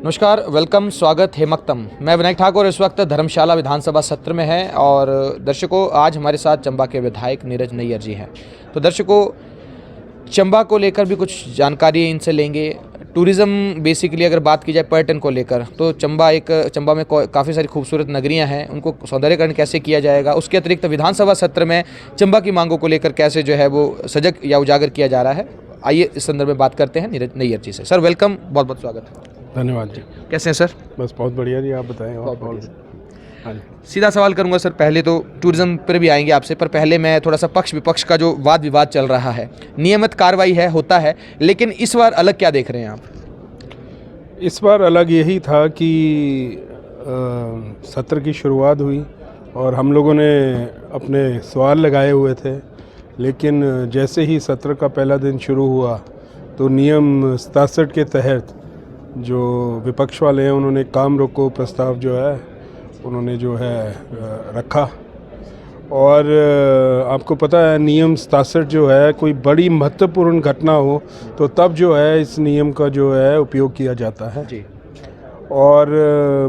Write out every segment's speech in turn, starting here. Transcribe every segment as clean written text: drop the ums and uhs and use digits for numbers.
नमस्कार, वेलकम, स्वागत है मक्तम। मैं विनायक ठाकुर इस वक्त धर्मशाला विधानसभा सत्र में है और दर्शकों आज हमारे साथ चंबा के विधायक नीरज नैयर जी हैं। तो दर्शकों चंबा को लेकर भी कुछ जानकारी इनसे लेंगे। टूरिज़्म बेसिकली अगर बात की जाए पर्यटन को लेकर तो चंबा में काफ़ी सारी खूबसूरत नगरियां हैं, उनको सौंदर्यकरण कैसे किया जाएगा, उसके अतिरिक्त विधानसभा सत्र में चंबा की मांगों को लेकर कैसे जो है वो सजग या उजागर किया जा रहा है। आइए इस संदर्भ में बात करते हैं नीरज नैयर जी से। सर वेलकम, बहुत बहुत स्वागत है। धन्यवाद जी। कैसे हैं सर? बस बहुत बढ़िया जी, आप बताएं। हाँ जी। सीधा सवाल करूंगा सर, पहले तो टूरिज्म पर भी आएंगे आपसे, पर पहले मैं थोड़ा सा पक्ष विपक्ष का जो वाद विवाद चल रहा है, नियमित कार्रवाई है होता है, लेकिन इस बार अलग क्या देख रहे हैं आप? इस बार अलग यही था कि सत्र की शुरुआत हुई और हम लोगों ने अपने सवाल लगाए हुए थे, लेकिन जैसे ही सत्र का पहला दिन शुरू हुआ तो नियम 67 के तहत जो विपक्ष वाले हैं उन्होंने काम रोको प्रस्ताव जो है उन्होंने जो है रखा। और आपको पता है नियम 67 जो है कोई बड़ी महत्वपूर्ण घटना हो तो तब जो है इस नियम का जो है उपयोग किया जाता है जी। और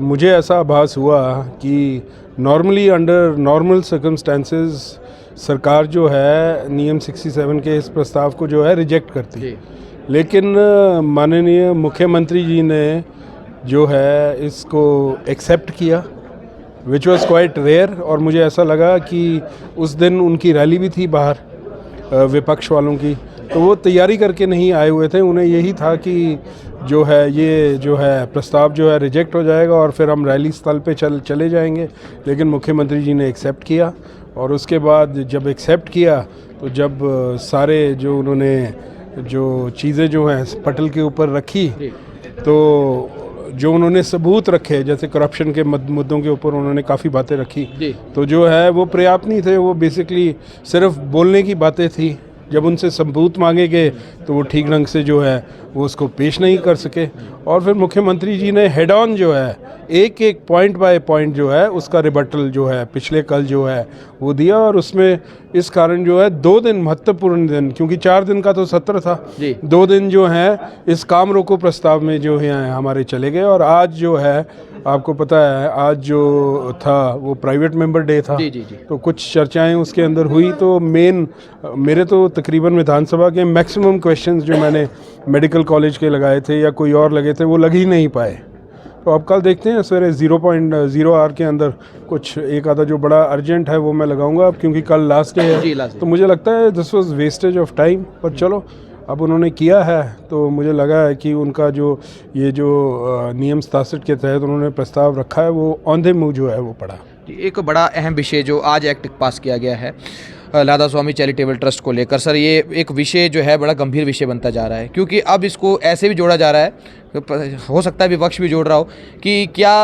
मुझे ऐसा आभास हुआ कि नॉर्मली अंडर नॉर्मल सर्कमस्टेंसेस सरकार जो है नियम 67 के इस प्रस्ताव को जो है रिजेक्ट करती है, लेकिन माननीय मुख्यमंत्री जी ने जो है इसको एक्सेप्ट किया, विच वॉज क्वाइट रेयर। और मुझे ऐसा लगा कि उस दिन उनकी रैली भी थी बाहर विपक्ष वालों की, तो वो तैयारी करके नहीं आए हुए थे, उन्हें यही था कि जो है ये जो है प्रस्ताव जो है रिजेक्ट हो जाएगा और फिर हम रैली स्थल पे चले जाएंगे। लेकिन मुख्यमंत्री जी ने एक्सेप्ट किया और उसके बाद जब एक्सेप्ट किया तो जब सारे जो उन्होंने जो चीज़ें जो हैं पटल के ऊपर रखी तो जो उन्होंने सबूत रखे, जैसे करप्शन के मुद्दों के ऊपर उन्होंने काफ़ी बातें रखी, तो जो है वो पर्याप्त नहीं थे, वो बेसिकली सिर्फ बोलने की बातें थी। जब उनसे सबूत मांगे गए तो वो ठीक ढंग से जो है वो उसको पेश नहीं कर सके और फिर मुख्यमंत्री जी ने हेड ऑन जो है एक एक पॉइंट बाय पॉइंट जो है उसका रिबटल जो है पिछले कल जो है वो दिया। और उसमें इस कारण जो है 2 दिन महत्वपूर्ण दिन, क्योंकि 4 दिन का तो सत्र था, 2 दिन जो है इस काम रोको प्रस्ताव में जो है हमारे चले गए। और आज जो है आपको पता है आज जो था वो प्राइवेट मेंबर डे था। जी। तो कुछ चर्चाएं उसके अंदर हुई, तो मेरे तो तकरीबन विधानसभा के मैक्सिमम क्वेश्चंस जो मैंने मेडिकल कॉलेज के लगाए थे या कोई और लगे थे वो लग ही नहीं पाए। तो अब कल देखते हैं सवेरे 0.0 आवर के अंदर कुछ एक आधा जो बड़ा अर्जेंट है वो मैं लगाऊंगा अब, क्योंकि कल लास्ट डे है। तो मुझे लगता है this was wastage of time, पर चलो अब उन्होंने किया है तो मुझे लगा है कि उनका जो ये जो नियम 67 के तहत उन्होंने प्रस्ताव रखा है वो ऑन द मूव जो है वो पड़ा। एक बड़ा अहम विषय जो आज एक्ट पास किया गया है राधा स्वामी चैरिटेबल ट्रस्ट को लेकर, सर ये एक विषय जो है बड़ा गंभीर विषय बनता जा रहा है, क्योंकि अब इसको ऐसे भी जोड़ा जा रहा है, हो सकता है विपक्ष भी जोड़ रहा हो कि क्या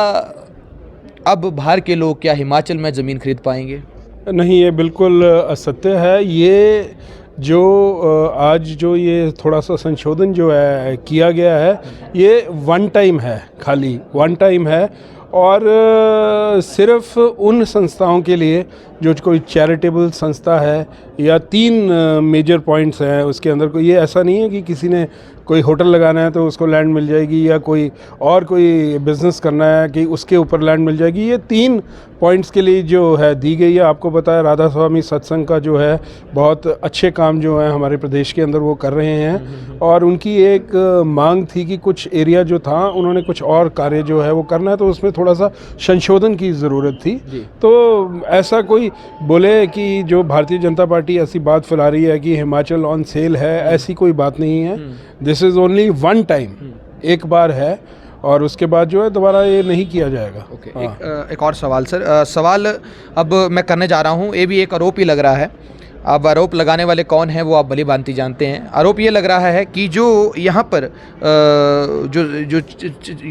अब बाहर के लोग क्या हिमाचल में ज़मीन खरीद पाएंगे? नहीं, ये बिल्कुल असत्य है। ये जो आज जो ये थोड़ा सा संशोधन जो है किया गया है ये वन टाइम है, खाली वन टाइम है और सिर्फ उन संस्थाओं के लिए जो कोई चैरिटेबल संस्था है या 3 मेजर पॉइंट्स हैं उसके अंदर। कोई ये ऐसा नहीं है कि किसी ने कोई होटल लगाना है तो उसको लैंड मिल जाएगी या कोई बिज़नेस करना है कि उसके ऊपर लैंड मिल जाएगी। ये 3 पॉइंट्स के लिए जो है दी गई है। आपको पता है राधा स्वामी सत्संग का जो है बहुत अच्छे काम जो है हमारे प्रदेश के अंदर वो कर रहे हैं और उनकी एक मांग थी कि कुछ एरिया जो था उन्होंने कुछ और कार्य जो है वो करना है, तो उसमें थोड़ा सा संशोधन की ज़रूरत थी। तो ऐसा कोई बोले कि जो भारतीय जनता पार्टी ऐसी बात फैला रही है कि हिमाचल ऑन सेल है, ऐसी कोई बात नहीं है। This is only one time, एक बार है और उसके बाद जो है दोबारा ये नहीं किया जाएगा। एक और सवाल सर, सवाल अब मैं करने जा रहा हूँ, ये भी एक आरोप ही लग रहा है। अब आरोप लगाने वाले कौन हैं वो आप भली भांति जानते हैं। आरोप ये लग रहा है कि जो यहाँ पर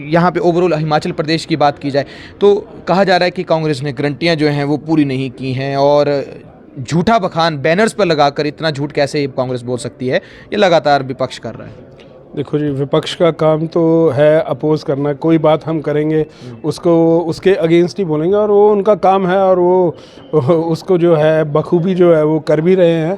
यहाँ पे ओवरऑल हिमाचल प्रदेश की बात की जाए तो कहा जा रहा है कि कांग्रेस ने गारंटियाँ जो हैं वो पूरी नहीं की हैं और झूठा बखान बैनर्स पर लगाकर इतना झूठ कैसे कांग्रेस बोल सकती है, ये लगातार विपक्ष कर रहा है। देखो जी, विपक्ष का काम तो है अपोज करना, कोई बात हम करेंगे उसको उसके अगेंस्ट ही बोलेंगे और वो उनका काम है और वो उसको जो है बखूबी जो है वो कर भी रहे हैं।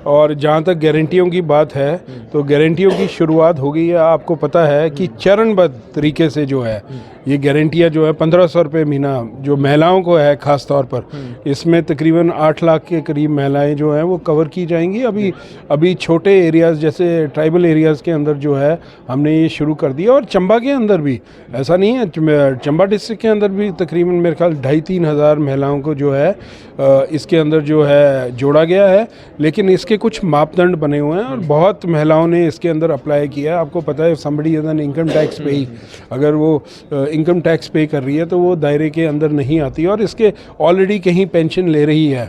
और जहाँ तक गारंटियों की बात है तो गारंटियों की शुरुआत हो गई है। आपको पता है कि चरणबद्ध तरीके से जो है ये गारंटियाँ जो है 1500 रुपये महीना जो महिलाओं को है ख़ास तौर पर, इसमें तकरीबन 8 लाख के करीब महिलाएं जो हैं वो कवर की जाएंगी। अभी छोटे एरियाज़ जैसे ट्राइबल एरियाज़ के अंदर जो है हमने ये शुरू कर दिया। और चंबा के अंदर भी ऐसा नहीं है, चंबा डिस्ट्रिक्ट के अंदर भी तकरीबन मेरे ख्याल 2,500-3 हज़ार महिलाओं को जो है इसके अंदर जो है जोड़ा गया है। लेकिन इसके कुछ मापदंड बने हुए हैं और बहुत महिलाओं ने इसके अंदर अप्लाई किया है। आपको पता है somebody is an income tax पे, अगर वो इनकम टैक्स पे कर रही है तो वो दायरे के अंदर नहीं आती और इसके ऑलरेडी कहीं पेंशन ले रही है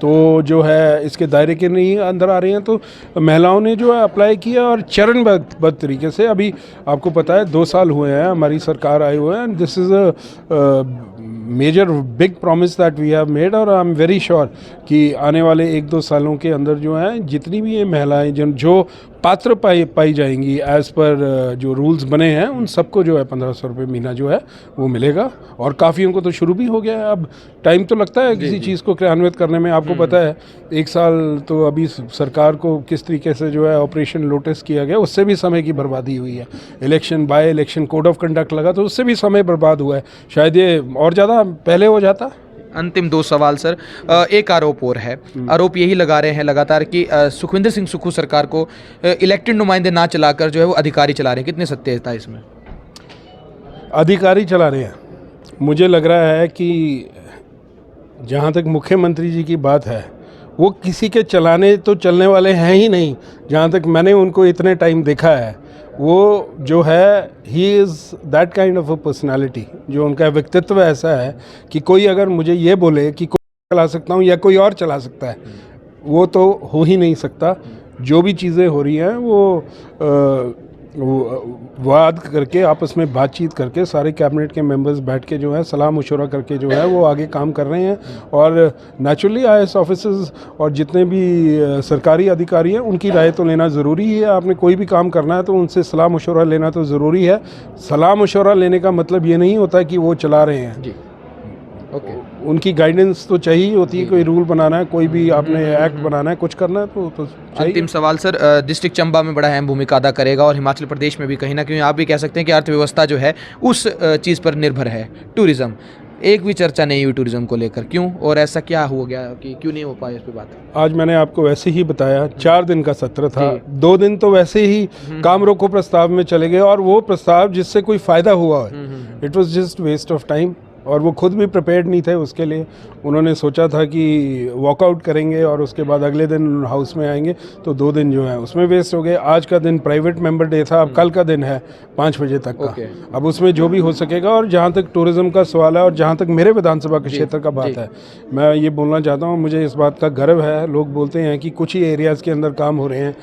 तो जो है इसके दायरे के नहीं अंदर आ रही हैं। तो महिलाओं ने जो है अप्लाई किया और चरणबद्ध तरीके से, अभी आपको पता है 2 साल हुए हैं हमारी सरकार आए हुए हैं। This is a major big promise that we have made और आई एम वेरी श्योर कि आने वाले 1-2 सालों के अंदर जो है जितनी भी ये महिलाएं जो पात्र पाई जाएंगी एज़ पर जो रूल्स बने हैं उन सबको जो है 1500 रुपये महीना जो है वो मिलेगा। और काफ़ियों को तो शुरू भी हो गया है। अब टाइम तो लगता है किसी चीज़ को क्रियान्वित करने में। आपको पता है 1 साल तो अभी सरकार को किस तरीके से जो है ऑपरेशन लोटस किया गया, उससे भी समय की बर्बादी हुई है। Election by election code of conduct लगा तो उससे भी समय बर्बाद हुआ है। शायद ये और ज़्यादा पहले हो जाता। अंतिम 2 सवाल सर। एक आरोप और है, आरोप यही लगा रहे हैं लगातार कि सुखविंदर सिंह सुक्खू सरकार को इलेक्टेड नुमाइंदे ना चलाकर जो है वो अधिकारी चला रहे हैं, कितनी सत्यता है इसमें? अधिकारी चला रहे हैं। मुझे लग रहा है कि जहाँ तक मुख्यमंत्री जी की बात है वो किसी के चलाने तो चलने वाले हैं ही नहीं। जहाँ तक मैंने उनको इतने टाइम देखा है वो जो है he is that kind of a personality, जो उनका व्यक्तित्व ऐसा है कि कोई अगर मुझे ये बोले कि कोई चला सकता हूँ या कोई और चला सकता है, वो तो हो ही नहीं सकता। जो भी चीज़ें हो रही हैं वो वाद करके आपस में बातचीत करके सारे कैबिनेट के मेंबर्स बैठ के जो है सलाह मशवरा करके जो है वो आगे काम कर रहे हैं। और नेचुरली IAS ऑफिसर्स और जितने भी सरकारी अधिकारी हैं उनकी राय तो लेना ज़रूरी है। आपने कोई भी काम करना है तो उनसे सलाह मशवरा लेना तो ज़रूरी है। सलाह मशवरा लेने का मतलब ये नहीं होता कि वो चला रहे हैं जी। ओके, उनकी गाइडेंस तो चाहिए होती है। कोई रूल बनाना है, कोई भी आपने एक्ट बनाना है, कुछ करना है तो चाहिए। अंतिम सवाल सर, डिस्ट्रिक्ट चंबा में बड़ा अहम भूमिका अदा करेगा और हिमाचल प्रदेश में भी कहीं ना कहीं आप भी कह सकते हैं कि अर्थव्यवस्था जो है उस चीज़ पर निर्भर है, टूरिज़्म। एक भी चर्चा नहीं हुई टूरिज़्म को लेकर, क्यों और ऐसा क्या हो गया कि क्यों नहीं हो पाया इस पर बात? आज मैंने आपको वैसे ही बताया 4 दिन का सत्र था, 2 दिन तो वैसे ही काम रोको प्रस्ताव में चले गए और वो प्रस्ताव जिससे कोई फ़ायदा हुआ है, it was just waste of time. और वो खुद भी प्रिपेयर्ड नहीं थे उसके लिए। उन्होंने सोचा था कि वॉकआउट करेंगे और उसके बाद अगले दिन हाउस में आएंगे, तो 2 दिन जो है उसमें वेस्ट हो गए। आज का दिन प्राइवेट मेंबर डे था, अब कल का दिन है 5 बजे तक का। अब उसमें जो भी हो सकेगा। और जहाँ तक टूरिज़्म का सवाल है और जहाँ तक मेरे विधानसभा के क्षेत्र का बात है, मैं ये बोलना चाहता हूँ, मुझे इस बात का गर्व है। लोग बोलते हैं कि कुछ ही एरियाज़ के अंदर काम हो रहे हैं।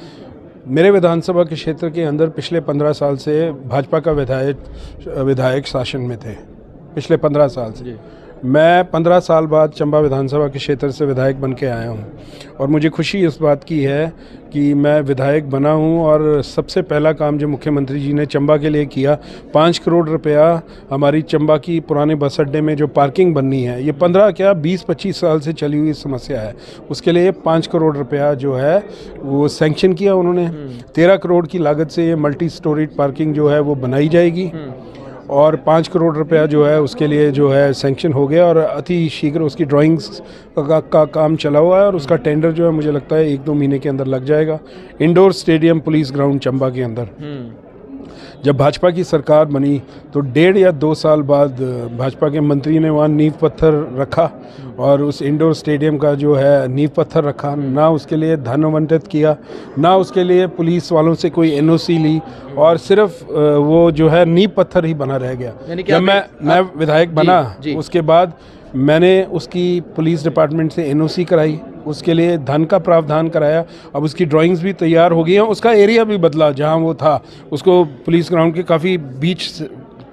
मेरे विधानसभा के क्षेत्र के अंदर पिछले 15 साल से भाजपा का विधायक शासन में थे। पिछले 15 साल से मैं 15 साल बाद चंबा विधानसभा के क्षेत्र से विधायक बन के आया हूँ और मुझे खुशी इस बात की है कि मैं विधायक बना हूँ। और सबसे पहला काम जो मुख्यमंत्री जी ने चंबा के लिए किया, 5 करोड़ रुपया हमारी चंबा की पुराने बस अड्डे में जो पार्किंग बननी है, ये 20-25 साल से चली हुई समस्या है, उसके लिए 5 करोड़ रुपया जो है वो सैंक्शन किया उन्होंने। 13 करोड़ की लागत से ये मल्टी स्टोरीड पार्किंग जो है वो बनाई जाएगी और 5 करोड़ रुपया जो है उसके लिए जो है सैंक्शन हो गया और अति शीघ्र उसकी ड्राइंग्स का काम चला हुआ है और उसका टेंडर जो है मुझे लगता है 1-2 महीने के अंदर लग जाएगा। Indoor stadium police ground Chamba के अंदर जब भाजपा की सरकार बनी तो 1.5 या 2 साल बाद भाजपा के मंत्री ने वहाँ नींव पत्थर रखा और उस इंडोर स्टेडियम का जो है नींव पत्थर रखा, ना उसके लिए धन आवंटित किया, ना उसके लिए पुलिस वालों से कोई NOC ली और सिर्फ वो जो है नींव पत्थर ही बना रह गया। जब मैं विधायक बना उसके बाद मैंने उसकी पुलिस डिपार्टमेंट से NOC कराई, उसके लिए धन का प्रावधान कराया। अब उसकी ड्राइंग्स भी तैयार हो गई हैं, उसका एरिया भी बदला, जहां वो था उसको पुलिस ग्राउंड के काफ़ी बीच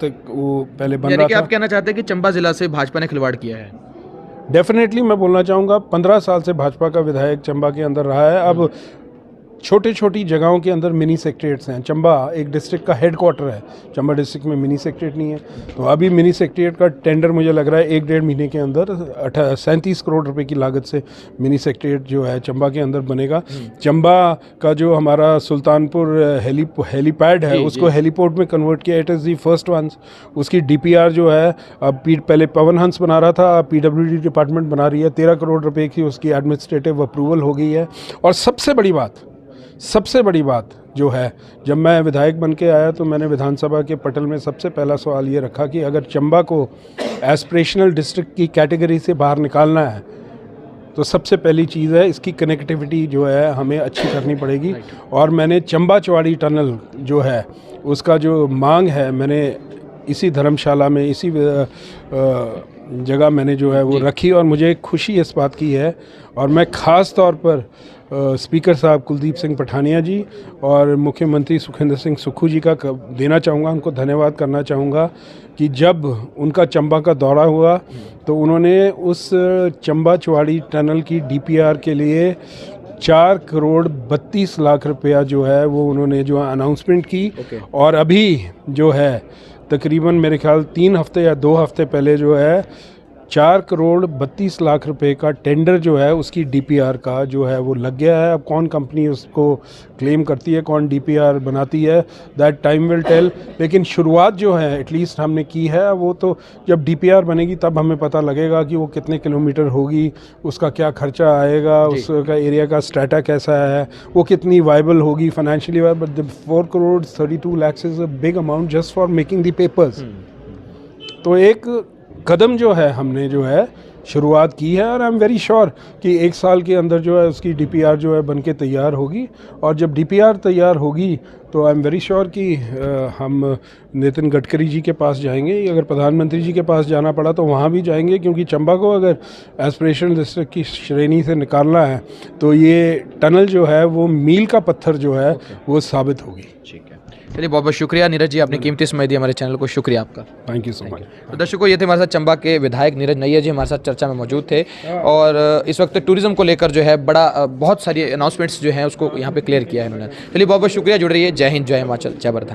तक वो पहले बन रहा था। आप कहना चाहते हैं कि चंबा जिला से भाजपा ने खिलवाड़ किया है? डेफिनेटली मैं बोलना चाहूँगा 15 साल से भाजपा का विधायक चंबा के अंदर रहा है। अब छोटे छोटी जगहों के अंदर मिनी सेक्रेटरीट्स हैं। चंबा एक डिस्ट्रिक्ट का हेड क्वार्टर है, चंबा डिस्ट्रिक्ट में मिनी सेक्रेटरीट नहीं है। तो अभी मिनी सेक्रेटरीट का टेंडर मुझे लग रहा है 1-1.5 महीने के अंदर 37 करोड़ रुपए की लागत से मिनी सेक्रेटरीट जो है चंबा के अंदर बनेगा। चंबा का जो हमारा सुल्तानपुर हेलीपैड है उसको हेलीपोर्ट में कन्वर्ट किया, it is the first ones. उसकी DPR जो है अब पहले पवन हंस बना रहा था, PWD डिपार्टमेंट बना रही है। 13 करोड़ रुपए की उसकी एडमिनिस्ट्रेटिव अप्रूवल हो गई है। और सबसे बड़ी बात जो है, जब मैं विधायक बन के आया तो मैंने विधानसभा के पटल में सबसे पहला सवाल ये रखा कि अगर चंबा को एस्पिरेशनल डिस्ट्रिक्ट की कैटेगरी से बाहर निकालना है तो सबसे पहली चीज़ है इसकी कनेक्टिविटी जो है हमें अच्छी करनी पड़ेगी। और मैंने चंबा चौड़ी टनल जो है उसका जो मांग है, मैंने इसी धर्मशाला में इसी जगह मैंने जो है वो रखी। और मुझे खुशी इस बात की है, और मैं ख़ास तौर पर स्पीकर साहब कुलदीप सिंह पठानिया जी और मुख्यमंत्री सुखविंदर सिंह सुक्खू जी का देना चाहूँगा, उनको धन्यवाद करना चाहूँगा कि जब उनका चंबा का दौरा हुआ तो उन्होंने उस चंबा चौड़ी टनल की DPR के लिए 4 करोड़ 32 लाख रुपया जो है वो उन्होंने जो अनाउंसमेंट की। और अभी जो है तकरीबन मेरे ख्याल 3 हफ्ते या 2 हफ्ते पहले जो है 4 करोड़ 32 लाख रुपए का टेंडर जो है उसकी DPR का जो है वो लग गया है। अब कौन कंपनी उसको क्लेम करती है, कौन DPR बनाती है, दैट टाइम विल टेल। लेकिन शुरुआत जो है एटलीस्ट हमने की है। वो तो जब DPR बनेगी तब हमें पता लगेगा कि वो कितने किलोमीटर होगी, उसका क्या खर्चा आएगा, उसका एरिया का स्ट्रेटा कैसा है, वो कितनी वाइबल होगी financially. But 4 crore 32 lakh is a big amount just for making the papers. तो एक कदम जो है हमने जो है शुरुआत की है, और आई एम वेरी श्योर कि 1 साल के अंदर जो है उसकी DPR जो है बन के तैयार होगी। और जब DPR तैयार होगी तो आई एम वेरी श्योर कि हम नितिन गडकरी जी के पास जाएंगे। अगर प्रधानमंत्री जी के पास जाना पड़ा तो वहाँ भी जाएंगे, क्योंकि चंबा को अगर एस्पिरेशनल डिस्ट्रिक्ट की श्रेणी से निकालना है तो ये टनल जो है वो मील का पत्थर जो है वो साबित होगी। ठीक है, चलिए बहुत बहुत शुक्रिया नीरज जी, आपने कीमती समय दिया हमारे चैनल को, शुक्रिया आपका। Thank you so much. तो दर्शकों, ये थे हमारे साथ चंबा के विधायक नीरज नैयर जी, हमारे साथ चर्चा में मौजूद थे। और इस वक्त टूरिज्म को लेकर जो है बहुत सारी अनाउंसमेंट्स जो हैं उसको यहाँ पे क्लियर किया है इन्होंने। चलिए बहुत बहुत शुक्रिया, जुड़ रही है। जय हिंद, जय हिमाचल, जय भारत।